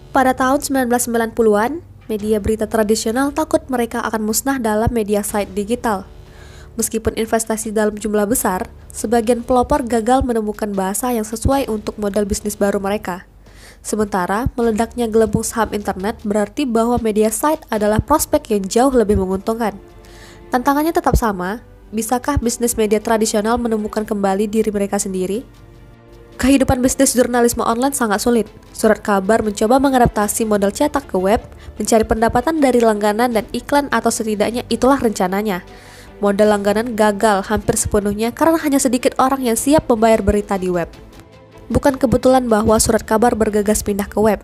Pada tahun 1990-an, media berita tradisional takut mereka akan musnah dalam media site digital. Meskipun investasi dalam jumlah besar, sebagian pelopor gagal menemukan bahasa yang sesuai untuk model bisnis baru mereka. Sementara, meledaknya gelembung saham internet berarti bahwa media site adalah prospek yang jauh lebih menguntungkan. Tantangannya tetap sama, bisakah bisnis media tradisional menemukan kembali diri mereka sendiri? Kehidupan bisnis jurnalisme online sangat sulit. Surat kabar mencoba mengadaptasi model cetak ke web, mencari pendapatan dari langganan dan iklan atau setidaknya itulah rencananya. Model langganan gagal hampir sepenuhnya karena hanya sedikit orang yang siap membayar berita di web. Bukan kebetulan bahwa surat kabar bergegas pindah ke web.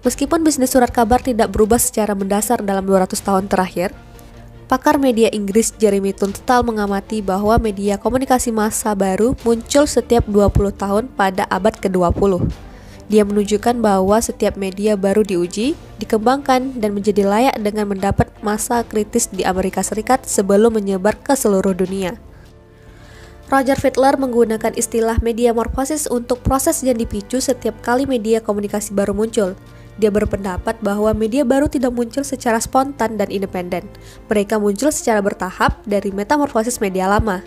Meskipun bisnis surat kabar tidak berubah secara mendasar dalam 200 tahun terakhir, pakar media Inggris Jeremy Tunstall mengamati bahwa media komunikasi massa baru muncul setiap 20 tahun pada abad ke-20. Dia menunjukkan bahwa setiap media baru diuji, dikembangkan, dan menjadi layak dengan mendapat masa kritis di Amerika Serikat sebelum menyebar ke seluruh dunia. Roger Fidler menggunakan istilah media morfosis untuk proses yang dipicu setiap kali media komunikasi baru muncul. Dia berpendapat bahwa media baru tidak muncul secara spontan dan independen. Mereka muncul secara bertahap dari metamorfosis media lama.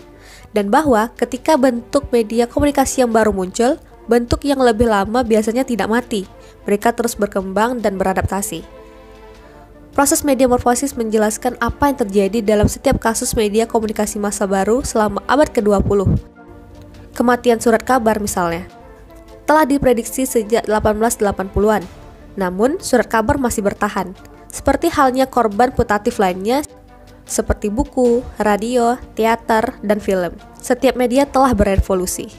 Dan bahwa ketika bentuk media komunikasi yang baru muncul, bentuk yang lebih lama biasanya tidak mati. Mereka terus berkembang dan beradaptasi. Proses media morfosis menjelaskan apa yang terjadi dalam setiap kasus media komunikasi massa baru selama abad ke-20. Kematian surat kabar misalnya, telah diprediksi sejak 1880-an. Namun, surat kabar masih bertahan, seperti halnya korban putatif lainnya seperti buku, radio, teater, dan film. Setiap media telah berevolusi.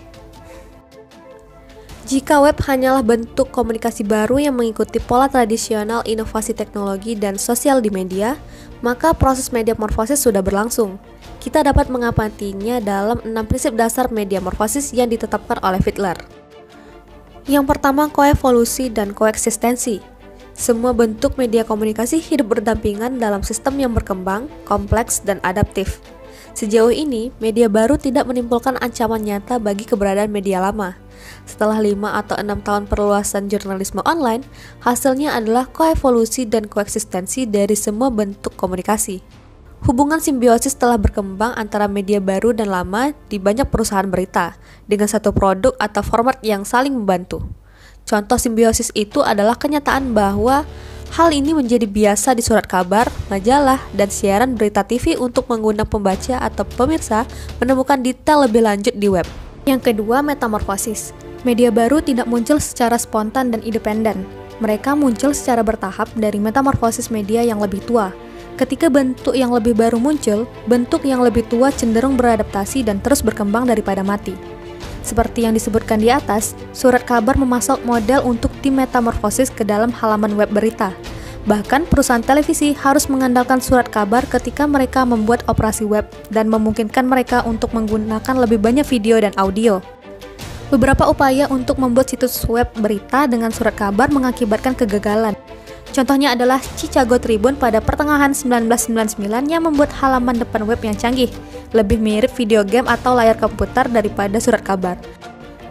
Jika web hanyalah bentuk komunikasi baru yang mengikuti pola tradisional inovasi teknologi dan sosial di media, maka proses media morfosis sudah berlangsung. Kita dapat mengamatinya dalam 6 prinsip dasar media morfosis yang ditetapkan oleh Fidler. Yang pertama, koevolusi dan koeksistensi. Semua bentuk media komunikasi hidup berdampingan dalam sistem yang berkembang, kompleks, dan adaptif. Sejauh ini, media baru tidak menimbulkan ancaman nyata bagi keberadaan media lama. Setelah 5 atau 6 tahun perluasan jurnalisme online, hasilnya adalah koevolusi dan koeksistensi dari semua bentuk komunikasi. Hubungan simbiosis telah berkembang antara media baru dan lama di banyak perusahaan berita, dengan satu produk atau format yang saling membantu. Contoh simbiosis itu adalah kenyataan bahwa hal ini menjadi biasa di surat kabar, majalah, dan siaran berita TV untuk mengundang pembaca atau pemirsa menemukan detail lebih lanjut di web. Yang kedua, metamorfosis. Media baru tidak muncul secara spontan dan independen. Mereka muncul secara bertahap dari metamorfosis media yang lebih tua. Ketika bentuk yang lebih baru muncul, bentuk yang lebih tua cenderung beradaptasi dan terus berkembang daripada mati. Seperti yang disebutkan di atas, surat kabar memasok model untuk dimetamorfosis ke dalam halaman web berita. Bahkan perusahaan televisi harus mengandalkan surat kabar ketika mereka membuat operasi web dan memungkinkan mereka untuk menggunakan lebih banyak video dan audio. Beberapa upaya untuk membuat situs web berita dengan surat kabar mengakibatkan kegagalan. Contohnya adalah Chicago Tribune pada pertengahan 1999 yang membuat halaman depan web yang canggih, lebih mirip video game atau layar komputer daripada surat kabar.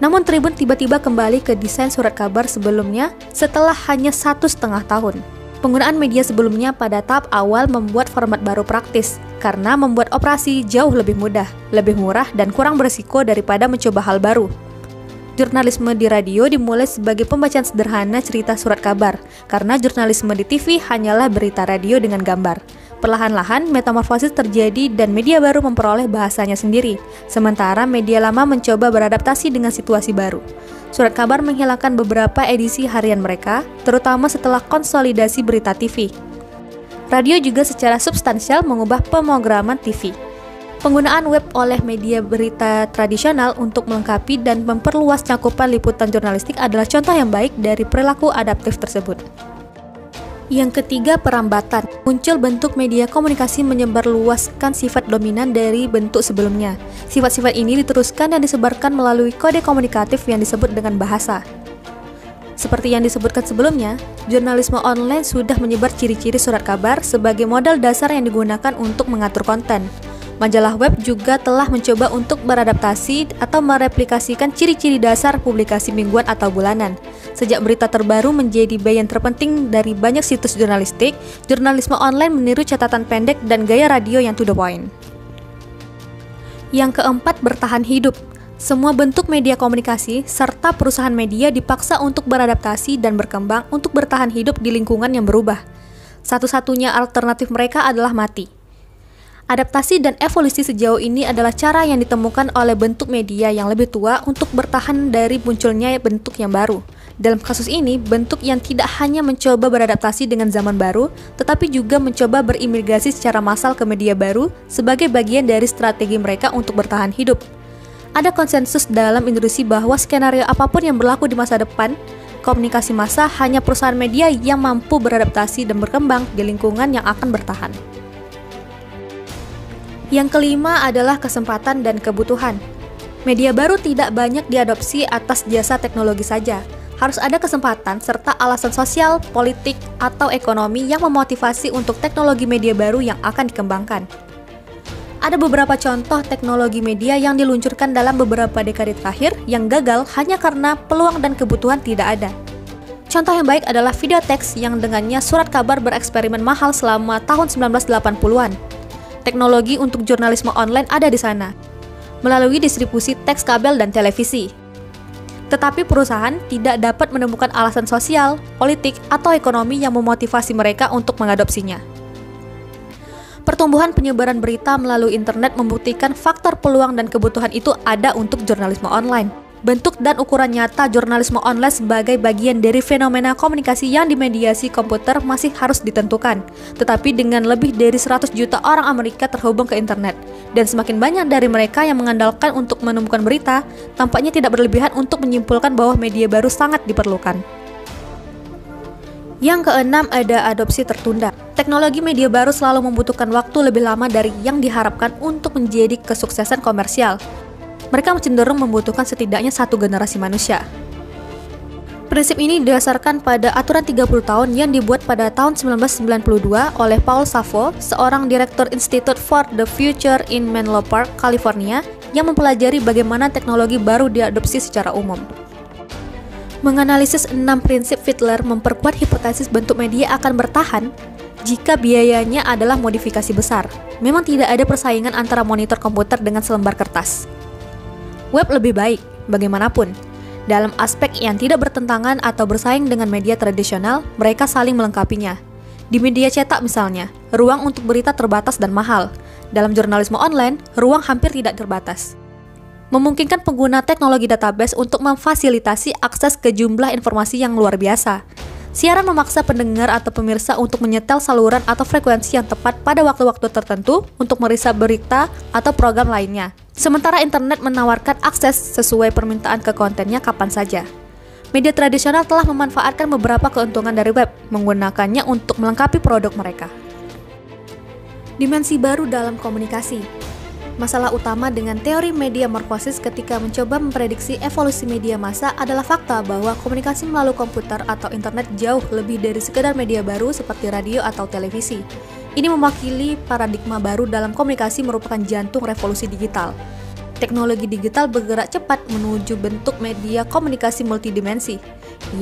Namun Tribune tiba-tiba kembali ke desain surat kabar sebelumnya setelah hanya 1,5 tahun. Penggunaan media sebelumnya pada tahap awal membuat format baru praktis, karena membuat operasi jauh lebih mudah, lebih murah, dan kurang berisiko daripada mencoba hal baru. Jurnalisme di radio dimulai sebagai pembacaan sederhana cerita surat kabar, karena jurnalisme di TV hanyalah berita radio dengan gambar. Perlahan-lahan, metamorfosis terjadi dan media baru memperoleh bahasanya sendiri, sementara media lama mencoba beradaptasi dengan situasi baru. Surat kabar menghilangkan beberapa edisi harian mereka, terutama setelah konsolidasi berita TV. Radio juga secara substansial mengubah pemrograman TV. Penggunaan web oleh media berita tradisional untuk melengkapi dan memperluas cakupan liputan jurnalistik adalah contoh yang baik dari perilaku adaptif tersebut. Yang ketiga, perambatan. Muncul bentuk media komunikasi menyebarluaskan sifat dominan dari bentuk sebelumnya. Sifat-sifat ini diteruskan dan disebarkan melalui kode komunikatif yang disebut dengan bahasa. Seperti yang disebutkan sebelumnya, jurnalisme online sudah menyebar ciri-ciri surat kabar sebagai modal dasar yang digunakan untuk mengatur konten. Majalah web juga telah mencoba untuk beradaptasi atau mereplikasikan ciri-ciri dasar publikasi mingguan atau bulanan. Sejak berita terbaru menjadi bagian terpenting dari banyak situs jurnalistik, jurnalisme online meniru catatan pendek dan gaya radio yang to the point. Yang keempat, bertahan hidup. Semua bentuk media komunikasi serta perusahaan media dipaksa untuk beradaptasi dan berkembang untuk bertahan hidup di lingkungan yang berubah. Satu-satunya alternatif mereka adalah mati. Adaptasi dan evolusi sejauh ini adalah cara yang ditemukan oleh bentuk media yang lebih tua untuk bertahan dari munculnya bentuk yang baru. Dalam kasus ini, bentuk yang tidak hanya mencoba beradaptasi dengan zaman baru, tetapi juga mencoba berimigrasi secara massal ke media baru sebagai bagian dari strategi mereka untuk bertahan hidup. Ada konsensus dalam industri bahwa skenario apapun yang berlaku di masa depan, komunikasi massa hanya perusahaan media yang mampu beradaptasi dan berkembang di lingkungan yang akan bertahan. Yang kelima adalah kesempatan dan kebutuhan. Media baru tidak banyak diadopsi atas jasa teknologi saja. Harus ada kesempatan serta alasan sosial, politik, atau ekonomi yang memotivasi untuk teknologi media baru yang akan dikembangkan. Ada beberapa contoh teknologi media yang diluncurkan dalam beberapa dekade terakhir yang gagal hanya karena peluang dan kebutuhan tidak ada. Contoh yang baik adalah video teks yang dengannya surat kabar bereksperimen mahal selama tahun 1980-an. Teknologi untuk jurnalisme online ada di sana, melalui distribusi teks kabel dan televisi. Tetapi perusahaan tidak dapat menemukan alasan sosial, politik, atau ekonomi yang memotivasi mereka untuk mengadopsinya. Pertumbuhan penyebaran berita melalui internet membuktikan faktor peluang dan kebutuhan itu ada untuk jurnalisme online. Bentuk dan ukuran nyata jurnalisme online sebagai bagian dari fenomena komunikasi yang dimediasi komputer masih harus ditentukan. Tetapi dengan lebih dari 100 juta orang Amerika terhubung ke internet, dan semakin banyak dari mereka yang mengandalkan untuk menemukan berita, tampaknya tidak berlebihan untuk menyimpulkan bahwa media baru sangat diperlukan. Yang keenam, ada adopsi tertunda. Teknologi media baru selalu membutuhkan waktu lebih lama dari yang diharapkan untuk menjadi kesuksesan komersial. Mereka cenderung membutuhkan setidaknya satu generasi manusia. Prinsip ini didasarkan pada aturan 30 tahun yang dibuat pada tahun 1992 oleh Paul Szafo, seorang direktur Institute for the Future in Menlo Park, California, yang mempelajari bagaimana teknologi baru diadopsi secara umum. Menganalisis 6 prinsip Fiedler memperkuat hipotesis bentuk media akan bertahan jika biayanya adalah modifikasi besar. Memang tidak ada persaingan antara monitor komputer dengan selembar kertas. Web lebih baik, bagaimanapun. Dalam aspek yang tidak bertentangan atau bersaing dengan media tradisional, mereka saling melengkapinya. Di media cetak misalnya, ruang untuk berita terbatas dan mahal. Dalam jurnalisme online, ruang hampir tidak terbatas. Memungkinkan pengguna teknologi database untuk memfasilitasi akses ke jumlah informasi yang luar biasa. Siaran memaksa pendengar atau pemirsa untuk menyetel saluran atau frekuensi yang tepat pada waktu-waktu tertentu untuk merisap berita atau program lainnya. Sementara internet menawarkan akses sesuai permintaan ke kontennya kapan saja. Media tradisional telah memanfaatkan beberapa keuntungan dari web, menggunakannya untuk melengkapi produk mereka. Dimensi baru dalam komunikasi. Masalah utama dengan teori media morfosis ketika mencoba memprediksi evolusi media massa adalah fakta bahwa komunikasi melalui komputer atau internet jauh lebih dari sekedar media baru seperti radio atau televisi. Ini mewakili paradigma baru dalam komunikasi merupakan jantung revolusi digital. Teknologi digital bergerak cepat menuju bentuk media komunikasi multidimensi,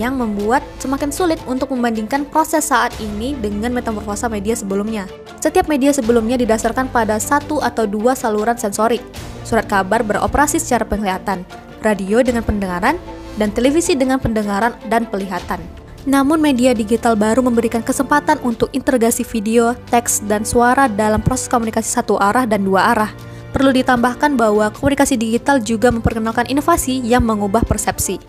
yang membuat semakin sulit untuk membandingkan proses saat ini dengan metamorfosa media sebelumnya. Setiap media sebelumnya didasarkan pada satu atau dua saluran sensorik. Surat kabar beroperasi secara penglihatan, radio dengan pendengaran, dan televisi dengan pendengaran dan penglihatan. Namun media digital baru memberikan kesempatan untuk integrasi video, teks, dan suara dalam proses komunikasi satu arah dan dua arah. Perlu ditambahkan bahwa komunikasi digital juga memperkenalkan inovasi yang mengubah persepsi.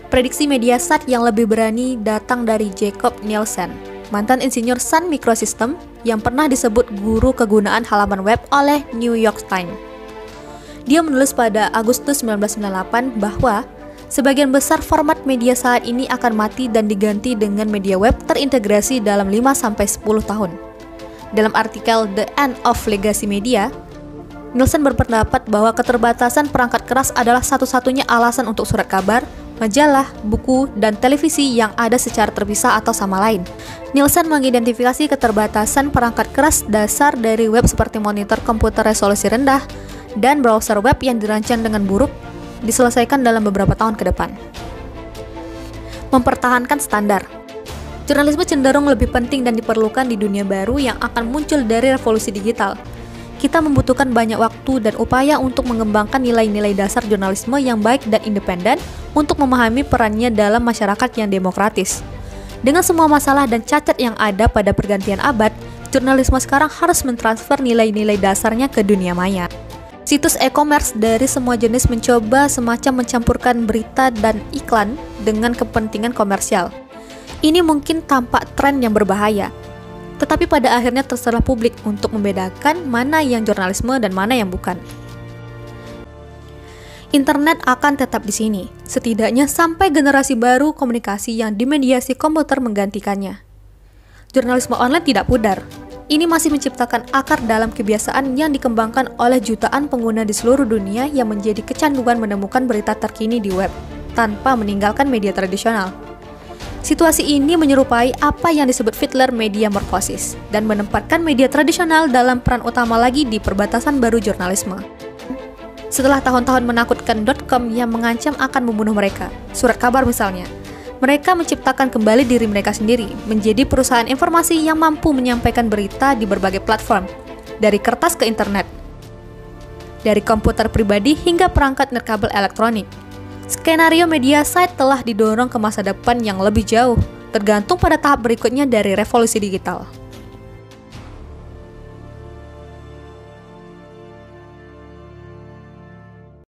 Prediksi Mediasat yang lebih berani datang dari Jacob Nielsen, mantan insinyur Sun Microsystem yang pernah disebut guru kegunaan halaman web oleh New York Times. Dia menulis pada Agustus 1998 bahwa sebagian besar format media saat ini akan mati dan diganti dengan media web terintegrasi dalam 5-10 tahun. Dalam artikel The End of Legacy Media, Nielsen berpendapat bahwa keterbatasan perangkat keras adalah satu-satunya alasan untuk surat kabar, majalah, buku, dan televisi yang ada secara terpisah atau sama lain. Nielsen mengidentifikasi keterbatasan perangkat keras dasar dari web seperti monitor komputer resolusi rendah dan browser web yang dirancang dengan buruk diselesaikan dalam beberapa tahun ke depan. Mempertahankan standar. Jurnalisme cenderung lebih penting dan diperlukan di dunia baru yang akan muncul dari revolusi digital. Kita membutuhkan banyak waktu dan upaya untuk mengembangkan nilai-nilai dasar jurnalisme yang baik dan independen untuk memahami perannya dalam masyarakat yang demokratis. Dengan semua masalah dan cacat yang ada pada pergantian abad, jurnalisme sekarang harus mentransfer nilai-nilai dasarnya ke dunia maya. Situs e-commerce dari semua jenis mencoba semacam mencampurkan berita dan iklan dengan kepentingan komersial. Ini mungkin tampak tren yang berbahaya, tetapi pada akhirnya terserah publik untuk membedakan mana yang jurnalisme dan mana yang bukan. Internet akan tetap di sini, setidaknya sampai generasi baru komunikasi yang dimediasi komputer menggantikannya. Jurnalisme online tidak pudar. Ini masih menciptakan akar dalam kebiasaan yang dikembangkan oleh jutaan pengguna di seluruh dunia yang menjadi kecanduan menemukan berita terkini di web, tanpa meninggalkan media tradisional. Situasi ini menyerupai apa yang disebut Fiedler media morphosis dan menempatkan media tradisional dalam peran utama lagi di perbatasan baru jurnalisme. Setelah tahun-tahun menakutkan .com yang mengancam akan membunuh mereka, surat kabar misalnya, mereka menciptakan kembali diri mereka sendiri menjadi perusahaan informasi yang mampu menyampaikan berita di berbagai platform, dari kertas ke internet, dari komputer pribadi hingga perangkat nirkabel elektronik. Skenario media site telah didorong ke masa depan yang lebih jauh, tergantung pada tahap berikutnya dari revolusi digital.